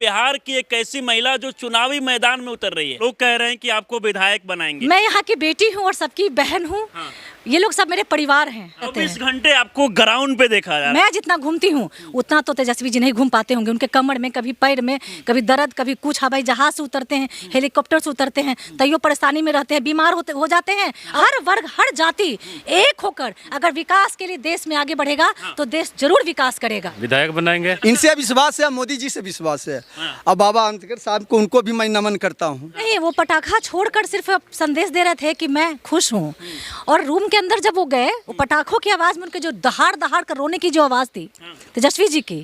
बिहार की एक ऐसी महिला जो चुनावी मैदान में उतर रही है। लोग कह रहे हैं कि आपको विधायक बनाएंगे। मैं यहाँ की बेटी हूँ और सबकी बहन हूँ। हाँ। ये लोग सब मेरे परिवार हैं। 24 घंटे आपको ग्राउंड पे देखा जा रहा है। मैं जितना घूमती हूँ उतना तो तेजस्वी जी नहीं घूम पाते होंगे। उनके कमर में कभी पैर में कभी दर्द, कभी कुछ, हवाई जहाज से उतरते हैं, हेलीकॉप्टर से उतरते हैं, तैयो परेशानी में रहते हैं, बीमार हो जाते हैं। हर वर्ग, हर जाति एक होकर अगर विकास के लिए देश में आगे बढ़ेगा तो देश जरूर विकास करेगा। विधायक बनाएंगे। इनसे विश्वास है, मोदी जी से विश्वास है। अब बाबा अंबेडकर साहब को, उनको भी मैं नमन करता हूँ। नहीं, वो पटाखा छोड़कर सिर्फ संदेश दे रहे थे कि मैं खुश हूँ। और रूम के अंदर जब वो गए, वो पटाखों की आवाज में उनके जो दहाड़ दहाड़ कर रोने की जो आवाज थी तेजस्वी जी की,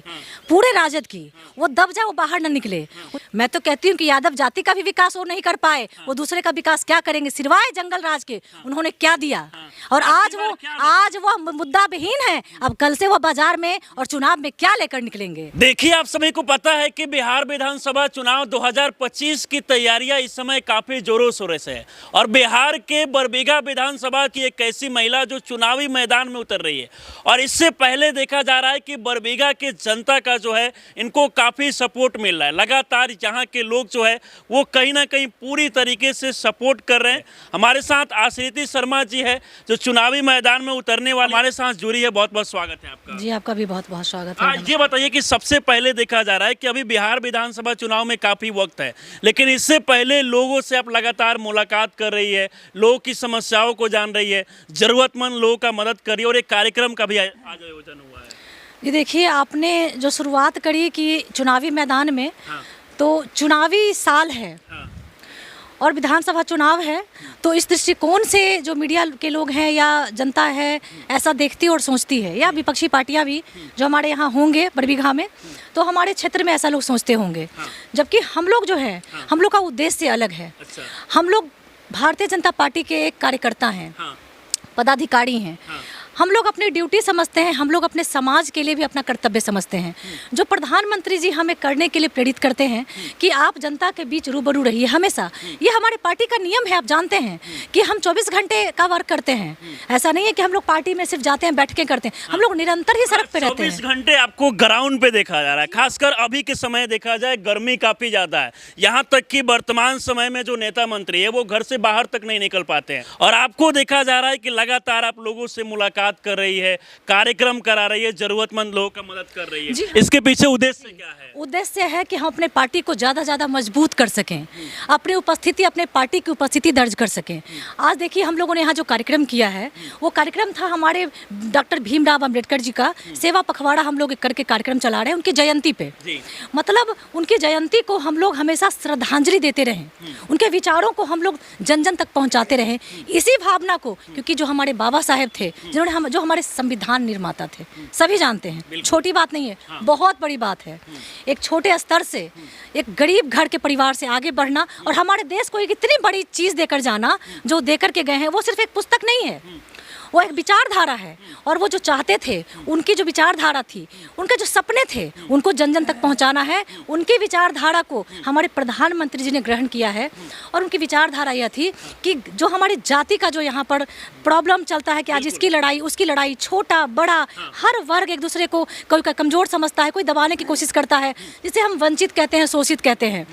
पूरे राजद की, वो दब जाए, वो बाहर न निकले। मैं तो कहती हूँ कि यादव जाति का भी विकास वो नहीं कर पाए, वो दूसरे का विकास क्या करेंगे सिवाय जंगल राज के। उन्होंने क्या दिया? और आज वो मुद्दा विहीन है। अब कल से वो बाजार में और चुनाव में क्या लेकर निकलेंगे? देखिए, आप सभी को पता है कि बिहार विधानसभा चुनाव 2025 की तैयारियां इस समय काफी जोरों शोरों से है और बिहार के बरबीघा विधानसभा की एक ऐसी महिला जो चुनावी मैदान में उतर रही है। और इससे पहले देखा जा रहा है कि बरबीघा के जनता का जो है इनको काफी सपोर्ट मिल रहा है। लगातार यहाँ के लोग जो है वो कहीं ना कहीं पूरी तरीके से सपोर्ट कर रहे हैं। हमारे साथ आश्रिति शर्मा जी है जो चुनावी मैदान में उतरने वाले हमारे साथ जुड़ी है। बहुत बहुत स्वागत है आपका। जी, आपका भी बहुत बहुत स्वागत है। ये बताइए कि सबसे पहले देखा जा रहा है कि अभी बिहार विधानसभा चुनाव में काफी वक्त है, लेकिन इससे पहले लोगों से आप लगातार मुलाकात कर रही है, लोगों की समस्याओं को जान रही है, जरूरतमंद लोगों का मदद कर रही है और एक कार्यक्रम का भी आज आयोजन हुआ है। ये देखिए, आपने जो शुरुआत करी कि चुनावी मैदान में, तो चुनावी साल है और विधानसभा चुनाव है, तो इस दृष्टिकोण से जो मीडिया के लोग हैं या जनता है ऐसा देखती और सोचती है, या विपक्षी पार्टियां भी जो हमारे यहाँ होंगे बरबीघा में, तो हमारे क्षेत्र में ऐसा लोग सोचते होंगे। जबकि हम लोग जो है, हम लोग का उद्देश्य अलग है। हम लोग भारतीय जनता पार्टी के एक कार्यकर्ता हैं, पदाधिकारी हैं। हम लोग अपनी ड्यूटी समझते हैं, हम लोग अपने समाज के लिए भी अपना कर्तव्य समझते हैं। जो प्रधानमंत्री जी हमें करने के लिए प्रेरित करते हैं कि आप जनता के बीच रूबरू रहिए हमेशा, ये हमारे पार्टी का नियम है। आप जानते हैं कि हम 24 घंटे का वर्क करते हैं। ऐसा नहीं है कि हम लोग पार्टी में सिर्फ जाते हैं, बैठ के करते हैं, हम लोग निरंतर ही सड़क पे रहते हैं। 24 घंटे आपको ग्राउंड पे देखा जा रहा है। खासकर अभी के समय देखा जाए, गर्मी काफी ज्यादा है, यहाँ तक कि वर्तमान समय में जो नेता मंत्री है वो घर से बाहर तक नहीं निकल पाते हैं। और आपको देखा जा रहा है कि लगातार आप लोगों से मुलाकात कर रही है, कार्यक्रम करा रही है, जरूरतमंद लोगों का मदद कर रही है। इसके पीछे उद्देश्य क्या है? उद्देश्य है कि हम अपने पार्टी को ज़्यादा मजबूत कर सकें, अपनी उपस्थिति, अपने पार्टी की उपस्थिति दर्ज कर सकें। आज देखिए, हम लोगों ने यहाँ जो कार्यक्रम किया है वो कार्यक्रम था हमारे डॉक्टर भीमराव अंबेडकर जी का सेवा पखवाड़ा। हम लोग करके कार्यक्रम चला रहे हैं उनकी जयंती पे। मतलब उनकी जयंती को हम लोग हमेशा श्रद्धांजलि देते रहें, उनके विचारों को हम लोग जन जन तक पहुँचाते रहें, इसी भावना को। क्योंकि जो हमारे बाबा साहेब थे, जिन्होंने जो हमारे संविधान निर्माता थे, सभी जानते हैं, छोटी बात नहीं है, बहुत बड़ी बात है। एक छोटे स्तर से एक गरीब घर के परिवार से आगे बढ़ना और हमारे देश को एक इतनी बड़ी चीज़ देकर जाना जो देकर के गए हैं, वो सिर्फ एक पुस्तक नहीं है, वो एक विचारधारा है। और वो जो चाहते थे, उनकी जो विचारधारा थी, उनके जो सपने थे, उनको जन जन तक पहुंचाना है। उनकी विचारधारा को हमारे प्रधानमंत्री जी ने ग्रहण किया है। और उनकी विचारधारा यह थी कि जो हमारी जाति का जो यहाँ पर प्रॉब्लम चलता है कि आज इसकी लड़ाई, उसकी लड़ाई, छोटा बड़ा हर वर्ग एक दूसरे को कोई कमज़ोर समझता है, कोई दबाने की कोशिश करता है, जिसे हम वंचित कहते हैं, शोषित कहते हैं।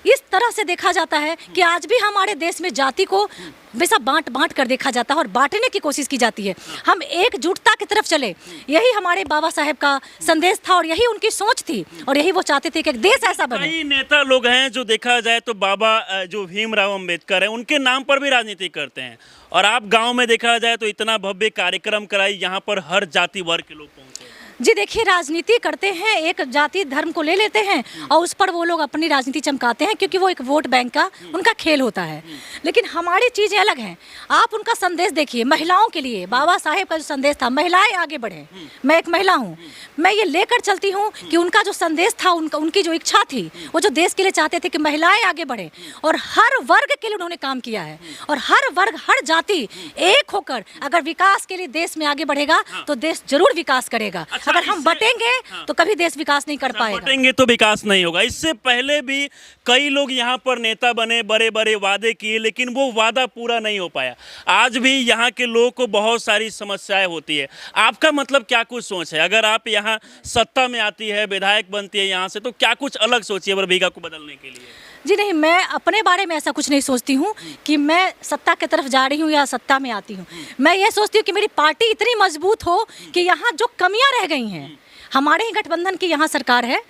इस तरह से देखा जाता है कि आज भी हमारे देश में जाति को वैसा बांट कर देखा जाता है और बांटने की कोशिश की जाती है। हम एकजुटता की तरफ चले, यही हमारे बाबा साहेब का संदेश था और यही उनकी सोच थी और यही वो चाहते थे कि एक देश ऐसा बने। कई नेता लोग हैं जो देखा जाए तो बाबा जो भीमराव अंबेडकर है उनके नाम पर भी राजनीति करते हैं। और आप गाँव में देखा जाए तो इतना भव्य कार्यक्रम कराई, यहाँ पर हर जाति वर्ग के लोग पहुँचे। जी देखिए, राजनीति करते हैं, एक जाति धर्म को ले लेते हैं और उस पर वो लोग अपनी राजनीति चमकाते हैं, क्योंकि वो एक वोट बैंक का उनका खेल होता है। लेकिन हमारी चीज़ें अलग हैं। आप उनका संदेश देखिए, महिलाओं के लिए बाबा साहेब का जो संदेश था, महिलाएं आगे बढ़ें। मैं एक महिला हूँ, मैं ये लेकर चलती हूँ कि उनका जो संदेश था, उनकी जो इच्छा थी, वो जो देश के लिए चाहते थे कि महिलाएं आगे बढ़ें, और हर वर्ग के लिए उन्होंने काम किया है। और हर वर्ग, हर जाति एक होकर अगर विकास के लिए देश में आगे बढ़ेगा तो देश जरूर विकास करेगा। अगर हम बटेंगे तो कभी देश विकास नहीं कर पाएगा। बटेंगे तो विकास नहीं होगा। इससे पहले भी कई लोग यहाँ पर नेता बने, बड़े बड़े वादे किए, लेकिन वो वादा पूरा नहीं हो पाया। आज भी यहाँ के लोगों को बहुत सारी समस्याएं होती है। आपका मतलब क्या कुछ सोच है? अगर आप यहाँ सत्ता में आती है, विधायक बनती है यहाँ से, तो क्या कुछ अलग सोचिए बरबीघा को बदलने के लिए? जी नहीं, मैं अपने बारे में ऐसा कुछ नहीं सोचती हूँ कि मैं सत्ता की तरफ जा रही हूँ या सत्ता में आती हूँ। मैं ये सोचती हूँ कि मेरी पार्टी इतनी मजबूत हो कि यहाँ जो कमियाँ रह गई हैं, हमारे ही गठबंधन की यहाँ सरकार है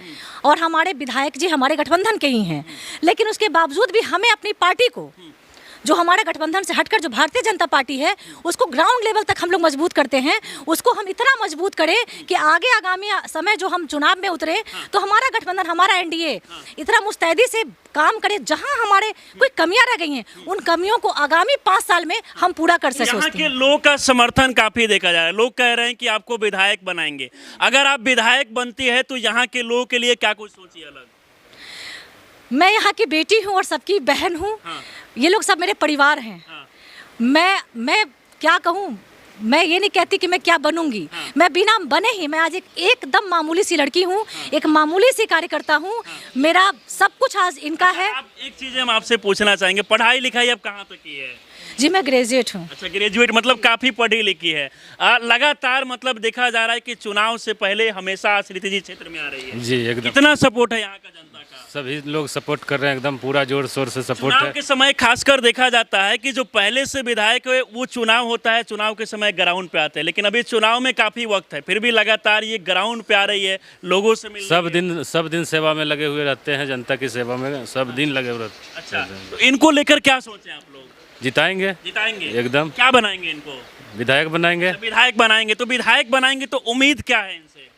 और हमारे विधायक जी हमारे गठबंधन के ही हैं, लेकिन उसके बावजूद भी हमें अपनी पार्टी को, जो हमारे गठबंधन से हटकर जो भारतीय जनता पार्टी है, उसको ग्राउंड लेवल तक हम लोग मजबूत करते हैं। उसको हम इतना मजबूत करें कि आगे आगामी समय जो हम चुनाव में उतरे तो हमारा गठबंधन, हमारा एनडीए इतना मुस्तैदी से काम करे, जहां हमारे कोई कमियां रह गई हैं उन कमियों को आगामी 5 साल में हम पूरा कर सकें। यहाँ के लोगों का समर्थन काफी देखा जा रहा है। लोग कह रहे हैं कि आपको विधायक बनाएंगे। अगर आप विधायक बनती है तो यहाँ के लोगों के लिए क्या कुछ सोचिए अलग? मैं यहाँ की बेटी हूँ और सबकी बहन हूँ। ये लोग सब मेरे परिवार हैं। मैं क्या कहूँ, मैं ये नहीं कहती कि मैं क्या बनूंगी। मैं बिना बने ही, मैं आज एकदम मामूली सी लड़की हूँ, एक मामूली सी कार्यकर्ता हूँ। मेरा सब कुछ आज इनका है। आप एक चीज़ हम आपसे पूछना चाहेंगे, पढ़ाई लिखाई अब कहाँ तक की है? जी मैं ग्रेजुएट हूँ। अच्छा, ग्रेजुएट मतलब काफ़ी पढ़ी लिखी है। लगातार मतलब देखा जा रहा है कि चुनाव से पहले हमेशा आश्रिति जी क्षेत्र में आ रही है। जी एकदम। कितना सपोर्ट है यहाँ का जनता का? सभी लोग सपोर्ट कर रहे हैं, एकदम पूरा जोर शोर से सपोर्ट चुनाव है। के समय खासकर देखा जाता है कि जो पहले से विधायक है वो चुनाव होता है, चुनाव के समय ग्राउंड पे आते हैं, लेकिन अभी चुनाव में काफ़ी वक्त है, फिर भी लगातार ये ग्राउंड पे आ रही है, लोगों से मिल सब दिन सेवा में लगे हुए रहते हैं, जनता की सेवा में सब दिन लगे हुए रहते हैं। अच्छा, तो इनको लेकर क्या सोचे आप लोग? जिताएंगे जिताएंगे एकदम। क्या बनाएंगे इनको? विधायक बनाएंगे। विधायक बनाएंगे तो विधायक बनाएंगे तो उम्मीद क्या है इनसे?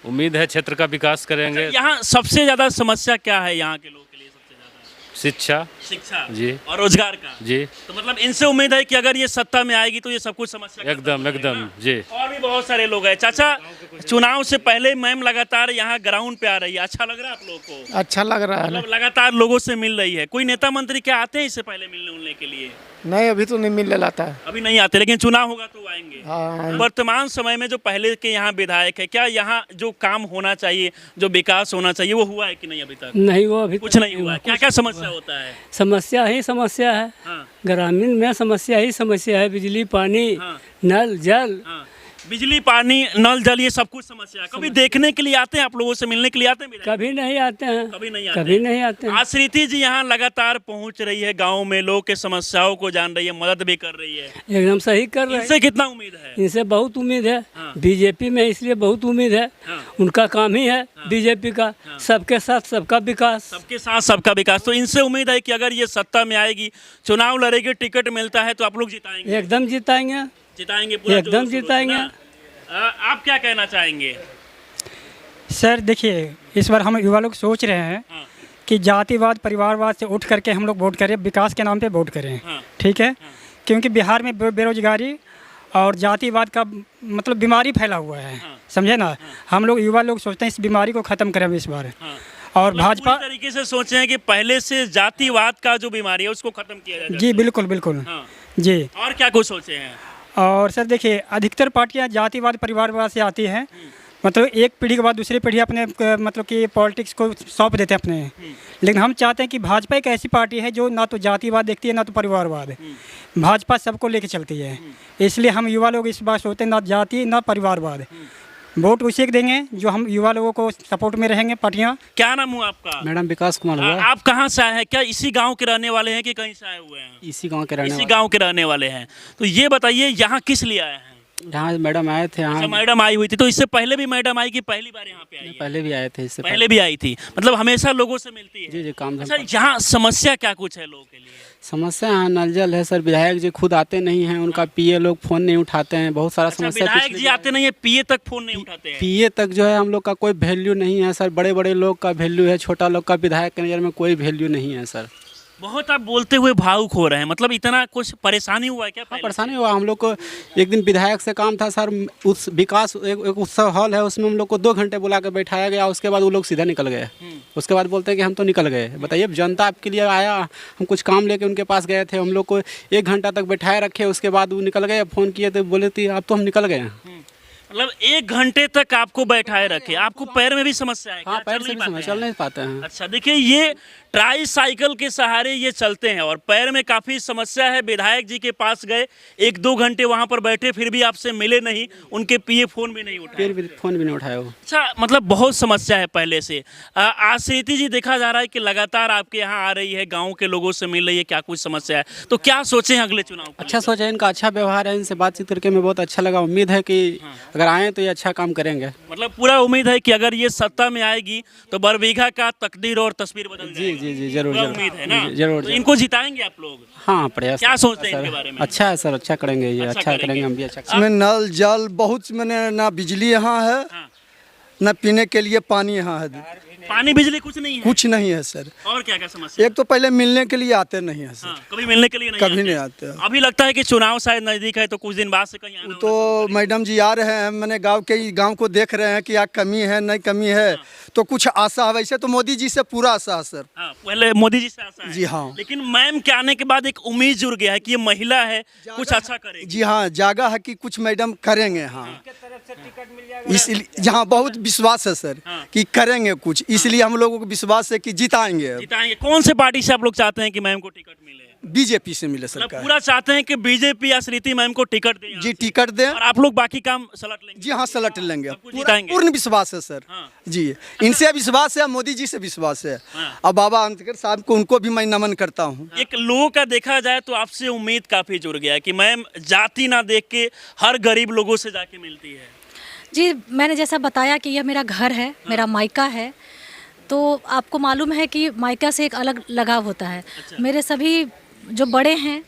उम्मीद है क्षेत्र का विकास करेंगे। यहाँ सबसे ज्यादा समस्या क्या है यहाँ के लोगों के लिए? सबसे ज्यादा शिक्षा शिक्षा जी और रोजगार का। जी तो मतलब इनसे उम्मीद है कि अगर ये सत्ता में आएगी तो ये सब कुछ समस्या एकदम एकदम जी। और भी बहुत सारे लोग हैं। चाचा, चुनाव से पहले मैम लगातार यहाँ ग्राउंड पे आ रही है, अच्छा लग रहा है आप लोगों को? अच्छा लग रहा है। मतलब लगातार लोगों से मिल रही है। कोई नेता मंत्री क्या आते हैं इससे पहले मिलने उलने के लिए? नहीं, अभी तो नहीं मिलने लाता है। अभी नहीं आते, लेकिन चुनाव होगा तो आएंगे। हाँ। वर्तमान समय में जो पहले के यहाँ विधायक है, क्या यहाँ जो काम होना चाहिए, जो विकास होना चाहिए, वो हुआ है कि नहीं अभी तक? नहीं, वो अभी कुछ नहीं हुआ। क्या क्या समस्या होता है? समस्या ही समस्या है। हाँ, ग्रामीण में समस्या ही समस्या है। बिजली, पानी, हाँ, नल, जल। हाँ। बिजली, पानी, नल, जल, ये सब कुछ समस्या है। कभी देखने के लिए आते हैं आप लोगों से मिलने के लिए आते हैं विधायक? कभी नहीं आते हैं। कभी नहीं आते कभी नहीं आते हैं। आश्रिति जी यहाँ लगातार पहुँच रही है, गाँव में लोग के समस्याओं को जान रही है, मदद भी कर रही है। एकदम सही कर रहे हैं। इनसे कितना उम्मीद है? इनसे बहुत उम्मीद है। हाँ। बीजेपी में इसलिए बहुत उम्मीद है। हाँ। उनका काम ही है बीजेपी का, सबके साथ सबका विकास। सबके साथ सबका विकास। तो इनसे उम्मीद है कि अगर ये सत्ता में आएगी, चुनाव लड़ेगी, टिकट मिलता है तो आप लोग जिताएंगे? एकदम जिताएंगे। जिताएंगे पूरा एकदम जोर शोर से जिताएंगे। ना? आप क्या कहना चाहेंगे? सर देखिए, इस बार हम युवा लोग सोच रहे हैं हाँ, कि जातिवाद परिवारवाद से उठ करके हम लोग वोट करें, विकास के नाम पे वोट करें। हाँ, ठीक है, क्योंकि बिहार में बेरोजगारी और जातिवाद का मतलब बीमारी फैला हुआ है। समझे ना? हम लोग युवा लोग सोचते हैं इस बीमारी को ख़त्म करें इस बार। हाँ। और मतलब भाजपा, पूरी तरीके से सोचे हैं कि पहले से जातिवाद का जो बीमारी है उसको खत्म किया जाए। जी बिल्कुल बिल्कुल हाँ। जी। और क्या कुछ सोचे हैं? और सर देखिए, अधिकतर पार्टियां जातिवाद परिवारवाद से आती हैं। मतलब एक पीढ़ी के बाद दूसरी पीढ़ी अपने मतलब कि पॉलिटिक्स को सौंप देते हैं अपने। लेकिन हम चाहते हैं कि भाजपा एक ऐसी पार्टी है जो ना तो जातिवाद देखती है ना तो परिवारवाद। भाजपा सबको लेके चलती है। इसलिए हम युवा लोग इस बार सोचते हैं ना जाति ना परिवारवाद। वोट उसी को देंगे जो हम युवा लोगों को सपोर्ट में रहेंगे पार्टियाँ। क्या नाम हुआ आपका? मैडम विकास कुमार हुआ। आप कहाँ से आए हैं? क्या इसी गांव के रहने वाले हैं कि कहीं से आए हुए हैं? इसी गांव के रहने इसी वाले। गांव के रहने वाले हैं। तो ये बताइए यहाँ किस लिए आए हैं? यहाँ मैडम आए थे। अच्छा, यहाँ मैडम आई हुई थी। तो इससे पहले भी मैडम आई कि पहली बार यहाँ पे आई है? पहले भी आए थे, इससे पहले भी आई थी। मतलब हमेशा लोगों से मिलती है। जी जी काम अच्छा, यहाँ समस्या क्या कुछ है लोगों के लिए? समस्या यहाँ नल जल है सर। विधायक जी खुद आते नहीं हैं, उनका पीए लोग फोन नहीं उठाते हैं। बहुत सारा अच्छा, समस्या। विधायक जी आते नहीं है, पीए तक फोन नहीं उठाते हैं। पीए तक जो है हम लोग का कोई वैल्यू नहीं है सर। बड़े बड़े लोग का वैल्यू है, छोटा लोग का विधायक के नज़र में कोई वैल्यू नहीं है सर। बहुत आप बोलते हुए भावुक हो रहे हैं। मतलब इतना कुछ परेशानी हुआ है क्या? हाँ, परेशानी हुआ। हम लोग को एक दिन विधायक से काम था सर, उस विकास एक उत्सव हॉल है, उसमें हम लोग को 2 घंटे बुला के बैठाया गया। उसके बाद वो लोग सीधा निकल गए। उसके बाद बोलते हैं कि हम तो निकल गए। बताइए, जनता आपके लिए आया, हम कुछ काम लेके उनके पास गए थे, हम लोग को 1 घंटा तक बैठाए रखे। उसके बाद वो निकल गए। फ़ोन किए तो बोले थे आप तो हम निकल गए हैं। मतलब 1 घंटे तक आपको बैठाए रखे, आपको पैर में भी समस्या है हाँ, क्या? पैर चल से नहीं भी पाते समय हैं? चल नहीं पाते हैं। अच्छा, देखिए ये ट्राई साइकिल के सहारे ये चलते हैं और पैर में काफ़ी समस्या है। विधायक जी के पास गए, 1-2 घंटे वहाँ पर बैठे, फिर भी आपसे मिले नहीं, उनके पिए फ़ोन भी नहीं उठाए। फिर भी फ़ोन भी नहीं उठाया वो। अच्छा, मतलब बहुत समस्या है पहले से। आश्रिति जी, देखा जा रहा है कि लगातार आपके यहाँ आ रही है, गाँव के लोगों से मिल रही है, क्या कुछ समस्या है, तो क्या सोचें अगले चुनाव को? अच्छा सोचा है, इनका अच्छा व्यवहार है, इनसे बातचीत करके मैं बहुत अच्छा लगा। उम्मीद है कि अगर आए तो ये अच्छा काम करेंगे। मतलब पूरा उम्मीद है कि अगर ये सत्ता में आएगी तो बरबीघा का तकदीर और तस्वीर बदल जी जाएगी। जी जी जरूर पूरा जरूर उम्मीद है ना? जी, जरूर तो जरूर। इनको जिताएंगे आप लोग? हाँ, प्रयास। क्या सोचते हैं सर, इनके बारे में? अच्छा है सर, अच्छा करेंगे ये, अच्छा अच्छा करेंगे। करेंगे, हम भी अच्छा इसमें नल जल बहुत, मैंने ना बिजली यहाँ है, हाँ। ना पीने के लिए पानी यहाँ है, पानी बिजली कुछ नहीं है? कुछ नहीं है सर। और क्या क्या समस्या? एक तो पहले मिलने के लिए आते नहीं है सर, हाँ, कभी मिलने के लिए नहीं कभी आते? नहीं आते हैं। अभी लगता है कि चुनाव शायद नजदीक है तो कुछ दिन बाद से कहीं आना तो मैडम जी आ रहे हैं, मैंने गांव को देख रहे हैं कि क्या कमी है नहीं कमी है, तो कुछ आशा है। वैसे तो मोदी जी से पूरा आशा है सर। हाँ, पहले मोदी जी से आशा है। जी हाँ। लेकिन मैम के आने के बाद एक उम्मीद जुड़ गया है कि ये महिला है, कुछ अच्छा करेगी। जी हाँ, जागा है कि कुछ मैडम करेंगे। हाँ, इसलिए जहाँ बहुत विश्वास है सर कि करेंगे कुछ, इसलिए हम लोगों को विश्वास है कि जिताएंगे। जिताएंगे। कौन से पार्टी से आप लोग चाहते हैं कि मैम को टिकट मिले? बीजेपी से मिले मतलब सरकार। पूरा चाहते हैं कि बीजेपी आश्रिति मैम को टिकट दें यहाँ जी से। टिकट दें और आप लोग बाकी काम सलट लेंगे? जी हाँ, सलट लेंगे। सब कुछ पूरा जिताएंगे। पूर्ण विश्वास है सर। हाँ। जी, इनसे विश्वास है, मोदी जी से विश्वास है। हाँ। और बाबा अंबेडकर साहब को, उनको भी मैं नमन करता हूँ। एक लोगों का देखा जाए तो आपसे उम्मीद काफी जुड़ गया है कि मैम जाति ना देख के हर गरीब लोगों से जाके मिलती है। जी, मैंने जैसा बताया कि यह मेरा घर है, मेरा मायका है, तो आपको मालूम है कि मायका से एक अलग लगाव होता है। मेरे सभी जो बड़े हैं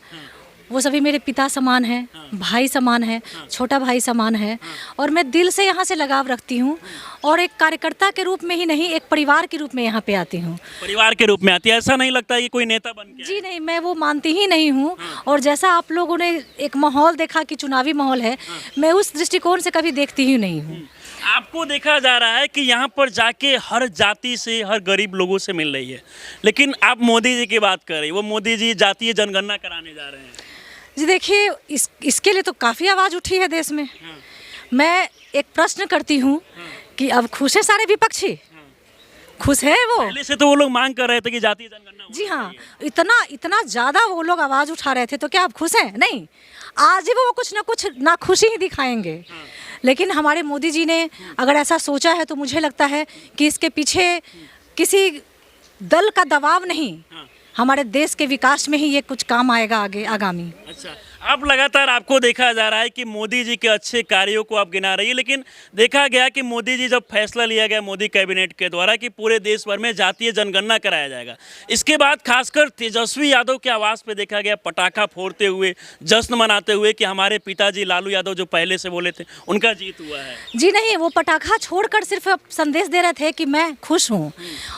वो सभी मेरे पिता समान हैं, भाई समान है, छोटा भाई समान है, और मैं दिल से यहाँ से लगाव रखती हूँ और एक कार्यकर्ता के रूप में ही नहीं, एक परिवार के रूप में यहाँ पे आती हूँ। परिवार के रूप में आती है, ऐसा नहीं लगता है कि कोई नेता बन के आए? जी नहीं, मैं वो मानती ही नहीं हूँ। और जैसा आप लोगों ने एक माहौल देखा कि चुनावी माहौल है, मैं उस दृष्टिकोण से कभी देखती ही नहीं हूँ। आपको देखा जा रहा है कि यहाँ पर जाके हर जाति से, हर गरीब लोगों से मिल रही है, लेकिन आप मोदी जी की बात कर रही है, वो मोदी जी जातीय जनगणना कराने जा रहे हैं। जी देखिए, इसके लिए तो काफ़ी आवाज़ उठी है देश में। मैं एक प्रश्न करती हूँ कि अब खुश है सारे विपक्षी? खुश है वो? पहले से तो वो लोग मांग कर रहे थे कि जातीय जनगणना होनी जी हाँ, चाहिए। इतना ज़्यादा वो लोग आवाज़ उठा रहे थे, तो क्या आप खुश हैं? नहीं, आज ही वो कुछ ना कुछ नाखुशी ही दिखाएंगे। लेकिन हमारे मोदी जी ने अगर ऐसा सोचा है तो मुझे लगता है कि इसके पीछे किसी दल का दबाव नहीं, हमारे देश के विकास में ही ये कुछ काम आएगा आगे आगामी। अच्छा, अब लगातार आपको देखा जा रहा है कि मोदी जी के अच्छे कार्यों को आप गिना रही है, लेकिन देखा गया कि मोदी जी जब फैसला लिया गया मोदी कैबिनेट के द्वारा कि पूरे देश भर में जातीय जनगणना कराया जाएगा, इसके बाद खासकर तेजस्वी यादव के आवास पे देखा गया पटाखा फोड़ते हुए, जश्न मनाते हुए कि हमारे पिताजी लालू यादव जो पहले से बोले थे उनका जीत हुआ है। जी नहीं, वो पटाखा छोड़कर सिर्फ संदेश दे रहे थे कि मैं खुश हूँ।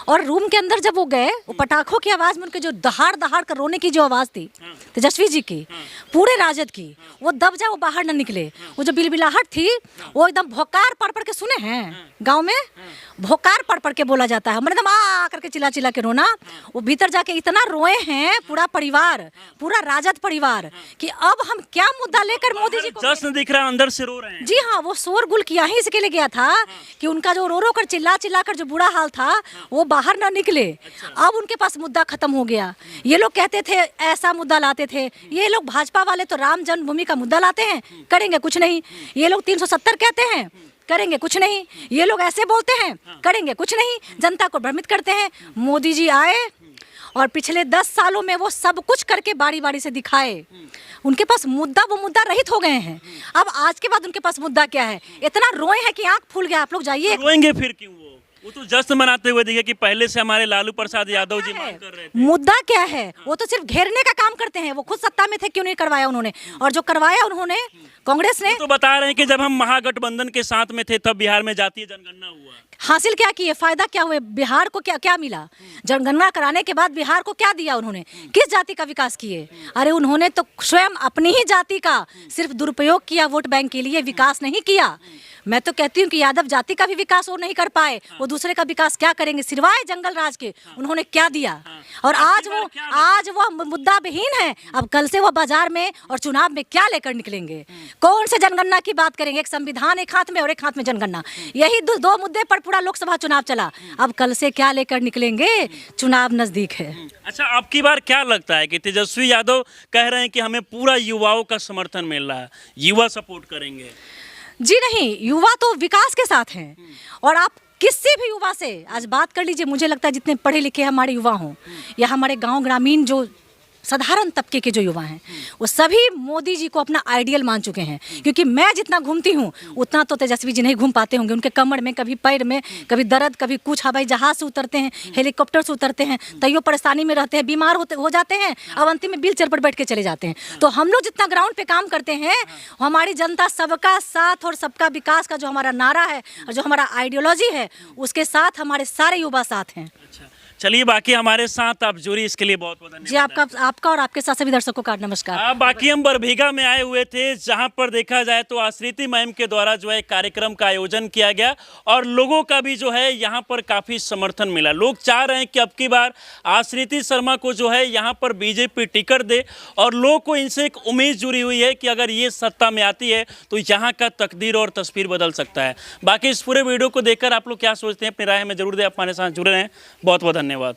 और रूम के अंदर जब वो गए, वो पटाखों की आवाज़ में उनके जो दहाड़ दहाड़ कर रोने की जो आवाज़ थी तेजस्वी जी की, पूरे राजद की, वो दब जाए, वो बाहर न निकले। वो जो बिलबिलाहट थी वो एकदम भोकार पढ़ के सुने हैं गांव में, भोकार पढ़ के बोला जाता है, मतलब आ करके चिल्ला चिल्ला के रोना। वो भीतर जाके इतना रोए हैं पूरा परिवार, पूरा राजद परिवार, कि अब हम क्या मुद्दा लेकर मोदी जी को। जश्न दिख रहा है, अंदर से रो रहे हैं। जी हाँ, वो शोरगुल किया ही इसके लिए गया था कि उनका जो रो रो कर चिल्ला कर जो बुरा हाल था वो बाहर ना निकले। अब उनके पास मुद्दा खत्म हो गया। ये लोग कहते थे ऐसा मुद्दा लाते थे, ये लोग भाजपा वाले तो राम जन्मभूमि का मुद्दा लाते हैं, करेंगे कुछ नहीं। ये लोग 370 कहते हैं, करेंगे कुछ नहीं। ये लोग ऐसे बोलते हैं, करेंगे कुछ नहीं। जनता को भ्रमित करते हैं। मोदी जी आए और पिछले 10 सालों में वो सब कुछ करके बारी बारी से दिखाए। उनके पास मुद्दा, वो मुद्दा रहित हो गए हैं। अब आज के बाद उनके पास मुद्दा क्या है? इतना रोए हैं कि आंख फूल गया। आप लोग जाइए। रोएंगे फिर क्यों? वो तो जश्न मनाते हुए दिखे कि पहले से हमारे लालू प्रसाद यादव जी मांग कर रहे थे। मुद्दा क्या है? वो तो सिर्फ घेरने का काम करते हैं। वो खुद सत्ता में थे, क्यों नहीं करवाया उन्होंने? और जो करवाया उन्होंने कांग्रेस ने। तो बता रहे हैं कि जब हम महागठबंधन के साथ में थे तब बिहार में जातीय जनगणना हुआ। हासिल क्या किए? फायदा क्या हुए? बिहार को क्या क्या मिला? जनगणना कराने के बाद बिहार को क्या दिया उन्होंने? किस जाति का विकास किए? अरे उन्होंने तो स्वयं अपनी ही जाति का सिर्फ दुरुपयोग किया वोट बैंक के लिए, विकास नहीं किया। मैं तो कहती हूँ कि यादव जाति का भी विकास वो नहीं कर पाए, वो दूसरे का विकास क्या करेंगे सिवाय जंगल राज के, उन्होंने क्या दिया। और आज वो मुद्दा विहीन है। अब कल से वो बाजार में और चुनाव में क्या लेकर निकलेंगे, कौन से जनगणना की बात करेंगे? एक संविधान एक हाथ में और एक हाथ में जनगणना, यही दो मुद्दे पर पूरा लोकसभा चुनाव चला। अब कल से क्या लेकर निकलेंगे, चुनाव नजदीक है। अच्छा, अब की बार क्या लगता है कि तेजस्वी यादव कह रहे हैं कि हमें पूरा युवाओं का समर्थन मिल रहा है, युवा सपोर्ट करेंगे? जी नहीं, युवा तो विकास के साथ हैं। और आप किसी भी युवा से आज बात कर लीजिए, मुझे लगता है जितने पढ़े लिखे हमारे युवा हों या हमारे गांव ग्रामीण जो साधारण तबके के जो युवा हैं, वो सभी मोदी जी को अपना आइडियल मान चुके हैं। क्योंकि मैं जितना घूमती हूँ उतना तो तेजस्वी जी नहीं घूम पाते होंगे। उनके कमर में कभी पैर में कभी दर्द, कभी कुछ, हवाई जहाज से उतरते हैं, हेलीकॉप्टर से उतरते हैं, तैयो परेशानी में रहते हैं, बीमार हो जाते हैं, अब अंतिम में व्हील चेयर पर बैठ के चले जाते हैं। तो हम लोग जितना ग्राउंड पे काम करते हैं, हमारी जनता सबका साथ और सबका विकास का जो हमारा नारा है और जो हमारा आइडियोलॉजी है, उसके साथ हमारे सारे युवा साथ हैं। चलिए, बाकी हमारे साथ आप जुड़ी, इसके लिए बहुत बहुत धन्यवाद। जी, आपका और आपके साथ सभी दर्शकों का नमस्कार। बाकी हम बरबीघा में आए हुए थे, जहां पर देखा जाए तो आश्रिति मैम के द्वारा जो है कार्यक्रम का आयोजन किया गया और लोगों का भी जो है यहां पर काफ़ी समर्थन मिला। लोग चाह रहे हैं कि अब की बार आश्रिति शर्मा को जो है यहां पर बीजेपी टिकट दे और लोग को इनसे एक उम्मीद जुड़ी हुई है कि अगर ये सत्ता में आती है तो यहाँ का तकदीर और तस्वीर बदल सकता है। बाकी इस पूरे वीडियो को देखकर आप लोग क्या सोचते हैं, अपनी राय में जरूर दें। आप हमारे साथ जुड़े रहें, बहुत बहुत धन्यवाद।